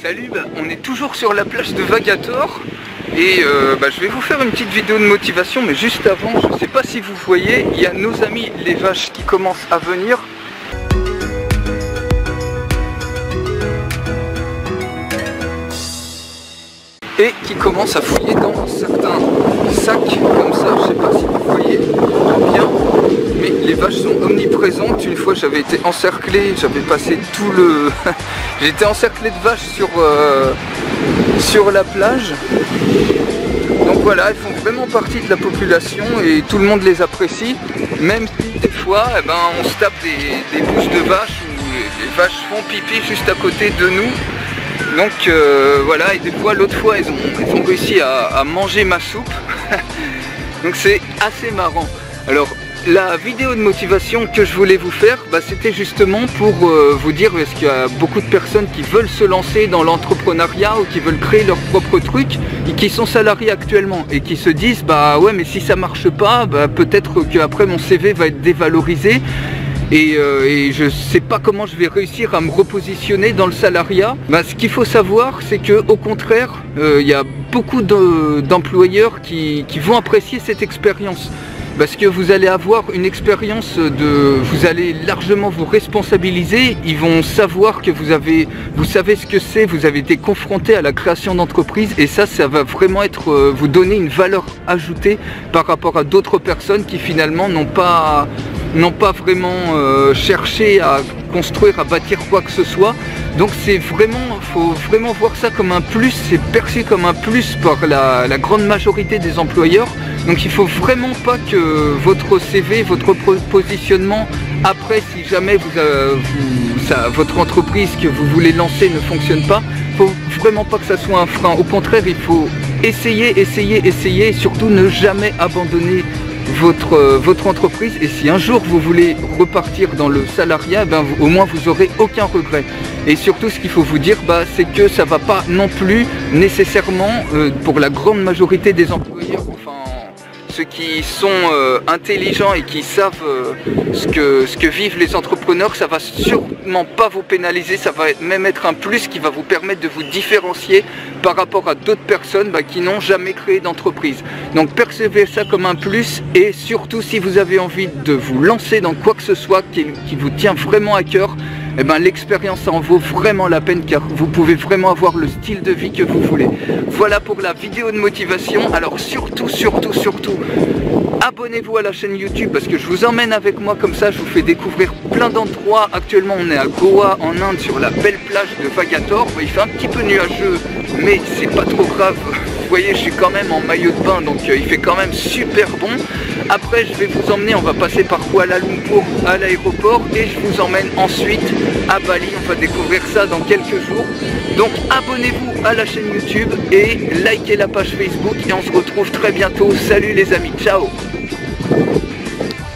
Salut, on est toujours sur la plage de Vagator et je vais vous faire une petite vidéo de motivation, mais juste avant, je ne sais pas si vous voyez, il y a nos amis les vaches qui commencent à venir. Et qui commencent à fouiller dans certains sacs comme ça, je sais pas si vous voyez bien, mais les vaches sont omniprésentes. Une fois j'avais été encerclé, j'avais passé tout le... J'étais encerclé de vaches sur la plage. Donc voilà, elles font vraiment partie de la population et tout le monde les apprécie. Même si des fois, on se tape des bouches de vaches où les vaches font pipi juste à côté de nous. Donc voilà, et des fois, l'autre fois, elles ont réussi à manger ma soupe. Donc c'est assez marrant. Alors, la vidéo de motivation que je voulais vous faire, c'était justement pour vous dire, parce qu'il y a beaucoup de personnes qui veulent se lancer dans l'entrepreneuriat ou qui veulent créer leur propre truc et qui sont salariés actuellement et qui se disent, ouais, mais si ça marche pas, peut-être qu'après mon CV va être dévalorisé. Et je ne sais pas comment je vais réussir à me repositionner dans le salariat. Ce qu'il faut savoir, c'est qu'au contraire, il y a beaucoup d'employeurs qui vont apprécier cette expérience. Parce que vous allez avoir une expérience vous allez largement vous responsabiliser. Ils vont savoir que vous savez ce que c'est, vous avez été confronté à la création d'entreprise. Et ça va vraiment vous donner une valeur ajoutée par rapport à d'autres personnes qui finalement n'ont pas vraiment cherché à construire, à bâtir quoi que ce soit. Donc faut vraiment voir ça comme un plus, c'est perçu comme un plus par la grande majorité des employeurs. Donc il ne faut vraiment pas que votre CV, votre positionnement, après si jamais votre entreprise que vous voulez lancer ne fonctionne pas, il ne faut vraiment pas que ça soit un frein. Au contraire, il faut essayer et surtout ne jamais abandonner votre entreprise. Et si un jour vous voulez repartir dans le salariat, au moins vous n'aurez aucun regret. Et surtout ce qu'il faut vous dire, c'est que ça ne va pas non plus nécessairement pour la grande majorité des employeurs, enfin ceux qui sont intelligents et qui savent ce que vivent les entrepreneurs, ça va sûrement pas vous pénaliser, ça va même être un plus qui va vous permettre de vous différencier par rapport à d'autres personnes qui n'ont jamais créé d'entreprise. Donc percevez ça comme un plus, et surtout si vous avez envie de vous lancer dans quoi que ce soit qui vous tient vraiment à cœur, l'expérience en vaut vraiment la peine, car vous pouvez vraiment avoir le style de vie que vous voulez. Voilà pour la vidéo de motivation. Alors surtout, abonnez-vous à la chaîne YouTube, parce que je vous emmène avec moi, comme ça je vous fais découvrir plein d'endroits. Actuellement on est à Goa en Inde, sur la belle plage de Vagator. Il fait un petit peu nuageux, mais c'est pas trop grave. Vous voyez, je suis quand même en maillot de bain, donc il fait quand même super bon. Après je vais vous emmener, on va passer par Kuala Lumpur à l'aéroport, et je vous emmène ensuite à Bali. On va découvrir ça dans quelques jours. Donc abonnez-vous à la chaîne YouTube et likez la page Facebook, et on se retrouve très bientôt. Salut les amis, ciao.